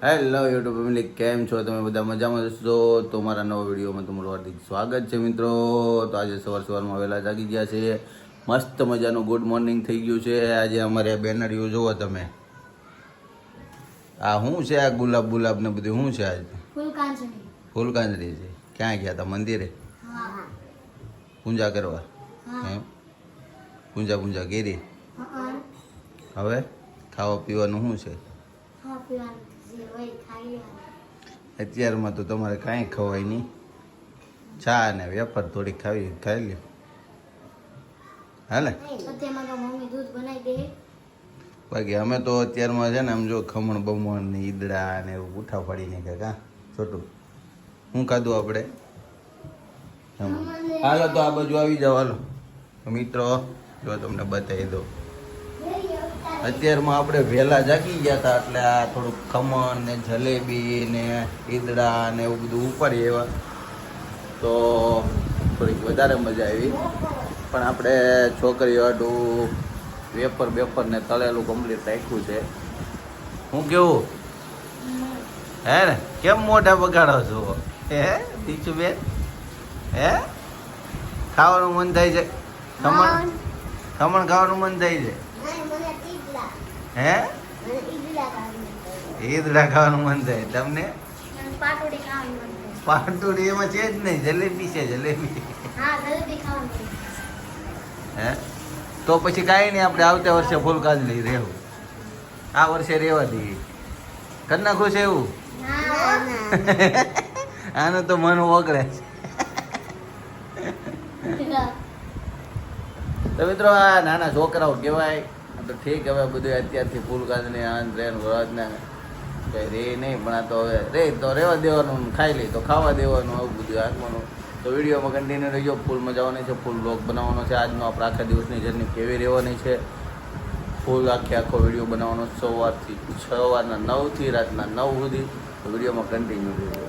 Hello YouTube family, કેમ છો તમે બધા? મજામાં છો? તો મારા નવા વિડીયોમાં તમારું હાર્દિક સ્વાગત છે મિત્રો. તો આજે સવારમાં વહેલા જાગી ગયા છે, મસ્ત મજાનું ગુડ મોર્નિંગ થઈ ગયું છે. આજે અમારે બેનરીઓ જુઓ તમે, આ શું છે? આ ગુલાબ ને બધું શું છે? આજે ફૂલકાંજરી છે. ક્યાં ગયા હતા? મંદિરે પૂજા કરવા? એમ પૂજા કરી. હવે ખાવા પીવાનું શું છે? અત્યારમાં તો તમારે કાંઈ ખવાય નહીં, ચા ને વેફર થોડીક ખાઈ લ્યો. હાલે બાકી અમે તો અત્યારમાં છે ને આમ જો ખમણ બમણ ને ઈદડા ને એવું ઉઠા પાડીને કે કા છોટું શું ખાધું આપણે. હાલો તો આ બાજુ આવી જાઓ. હાલો મિત્રો, જો તમને બતાવી દો. અત્યારમાં આપણે વહેલા જાગી ગયા હતા એટલે આ થોડુંક ખમણ ને જલેબી ને ઈદડા ને એવું બધું ઉપાડી એવા તો થોડીક વધારે મજા આવી. પણ આપણે છોકરીઓ હાટું વેફર ને તળેલું કમ્પ્લીટ રાખ્યું છે. હું કેવું હે ને? કેમ મોઢા બગાડો છો હે દીક્ષુ બેન? હે ખાવાનું મન થાય છે? ખમણ ખાવાનું મન થાય છે? હે ઈદડા ખાવાનું મન થાય તમને? પાટુડી એમાં છે જ નહીં, જલેબી છે. જલેબી હે તો પછી કાંઈ નહીં, આપણે આવતા વર્ષે ફૂલકાંજરી રહેવું. આ વર્ષે રહેવા દઈએ. કરી નાખું છે એવું? આનું તો મન ઓગળે છે. તો મિત્રો, આ નાના છોકરાઓ કહેવાય તો ઠીક. હવે બધું અત્યારથી ફૂલકાંજરી આનંદ રેન વરદને કંઈ રે નહીં, પણ આ તો હવે રે તો રહેવા દેવાનું, ખાઈ લે તો ખાવા દેવાનું, આવું બધું રાખવાનું. તો વિડીયોમાં કન્ટિન્યુ રહેજો. ફૂલમાં જવાની છે, ફૂલ બ્લોગ બનાવવાનો છે. આજનો આપણે આખા દિવસની જર્ની કેવી રહેવાની છે, ફૂલ આખો વિડીયો બનાવવાનો સવારના 9 થી રાતના 9 સુધી. તો વિડીયોમાં કન્ટિન્યુ રહેજો.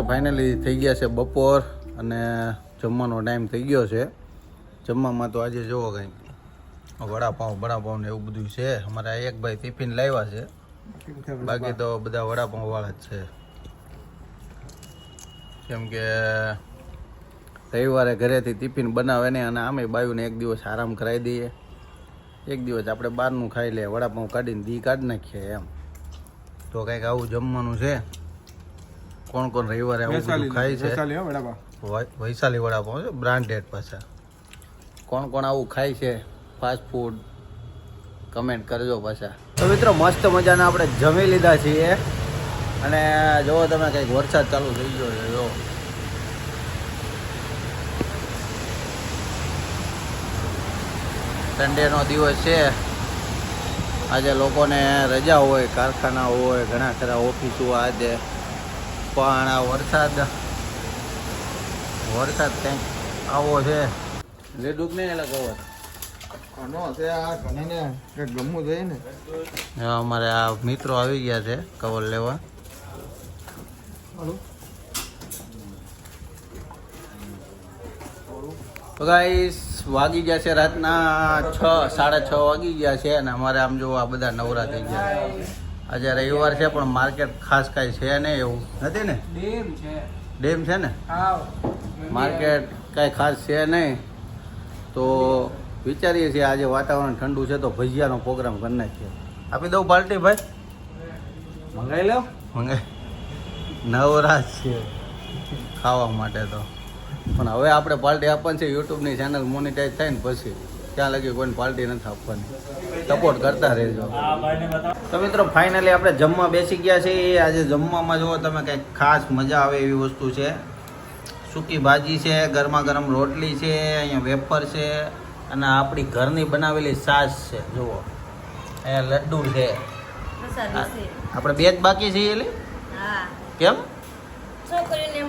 ફાઇનલી થઈ ગયા છે બપોર અને જમવાનો ટાઈમ થઈ ગયો છે. જમવામાં તો આજે જુઓ કંઈક વડાપાઉં ને એવું બધું છે. અમારા એક ભાઈ ટિફિન લાવ્યા છે, બાકી તો બધા વડાપાઉં વાળા જ છે. કેમ કે રવિવારે ઘરેથી ટિફિન બનાવે ને, અને આમે બાયુને એક દિવસ આરામ કરાવી દઈએ. એક દિવસ આપણે બહારનું ખાઈ લઈએ, વડાપાઉં કાઢી નાખીએ એમ. તો કંઈક આવું જમવાનું છે. કોણ રવિવારે આવું બધું ખાય છે? વૈશાલી વડાપાઉં છે, બ્રાન્ડેડ પાછા. કોણ આવું ખાય છે ફાસ્ટ ફૂડ? કમેન્ટ કરજો પાછા. તો મિત્રો, મસ્ત મજાના આપણે જમી લીધા છીએ અને જુઓ તમે, કંઈક વરસાદ ચાલુ થઈ ગયો છે. જો સન્ડેનો દિવસ છે આજે. લોકોને રજા હોય, કારખાના હોય, ઘણા ખરા ઓફિસો આજે. પણ આ વરસાદ કંઈક આવો છે. લેડુક નહીં એટલે કવર અમારે આ મિત્રો આવી ગયા છે કવર લેવા. તો ગાઈસ, વાગી ગયા છે રાતના 6:30 વાગી ગયા છે અને અમારે આમ જો આ બધા નવરા થઈ ગયા. આજે રવિવાર છે પણ માર્કેટ ખાસ કાંઈ છે નહીં, એવું નથી ને? ડેમ છે ને, માર્કેટ કાંઈ ખાસ છે નહીં. તો વિચારીએ છીએ આજે વાતાવરણ ઠંડુ છે તો ભજીયાનો પ્રોગ્રામ કરી નાખીએ. આપી દઉં પાર્ટી ભાઈ? મંગાઈ લો. નવરાશ છે ખાવા માટે તો, પણ હવે આપણે પાર્ટી આપવાની છે. યુટ્યુબની ચેનલ મોનિટાઈઝ થાય ને પછી, ત્યાં લગી કોઈને પાર્ટી નથી આપવાની. સપોર્ટ કરતા રહેજો. તો મિત્રો ફાઇનલી આપણે જમવા બેસી ગયા છીએ. આજે જમવામાં જુઓ તમે, કંઈક ખાસ મજા આવે એવી વસ્તુ છે. સૂકી ભાજી છે, ગરમા ગરમ રોટલી છે, અહીંયા વેફર છે, અને આપણી ઘરની બનાવેલી છાશ છે. જુઓ અહીંયા લડ્ડુ છે. આપણે બે જ બાકી છીએ એટલે કેમ? છોકરીને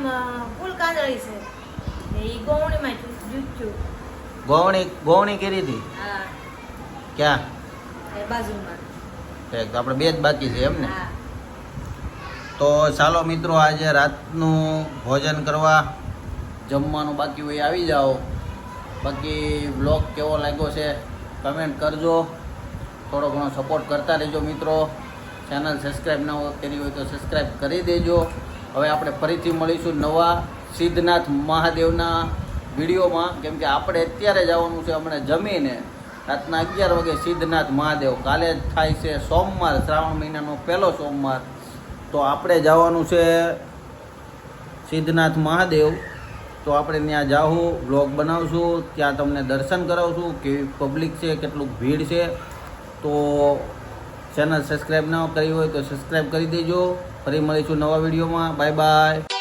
ફૂલ કાંદળી છે, એ ગોવણીમાં જૂઠ્યું. ગોવણી કરી હતી ક્યાં? બાજુમાં. આપણે બે જ બાકી છે એમ ને? તો ચાલો મિત્રો, આજે રાતનું ભોજન કરવા જમવાનું બાકી હોય આવી જાઓ. બાકી બ્લોગ કેવો લાગ્યો છે કમેન્ટ કરજો. થોડો ઘણો સપોર્ટ કરતા રહેજો મિત્રો. ચેનલ સબસ્ક્રાઈબ ન કરી હોય તો સબસ્ક્રાઈબ કરી દેજો. હવે આપણે ફરીથી મળીશું નવા સિદ્ધનાથ મહાદેવના વિડીયોમાં, કેમ કે આપણે અત્યારે જવાનું છે હમણાં જમીને રાતના 11 વાગે સિદ્ધનાથ મહાદેવ. કાલે જ થાય છે સોમવાર, શ્રાવણ મહિનાનો પહેલો સોમવાર. તો આપણે જવાનું છે સિદ્ધનાથ મહાદેવ. તો આપણે ત્યાં જાઉં, વ્લોગ બનાવશું, ત્યાં તમને દર્શન કરાવશું, કેવી પબ્લિક છે, કેટલું ભીડ છે. તો ચેનલ સબસ્ક્રાઈબ ન કરી હોય તો સબસ્ક્રાઈબ કરી દેજો. ફરી મળીશું નવા વિડીયોમાં. Bye bye.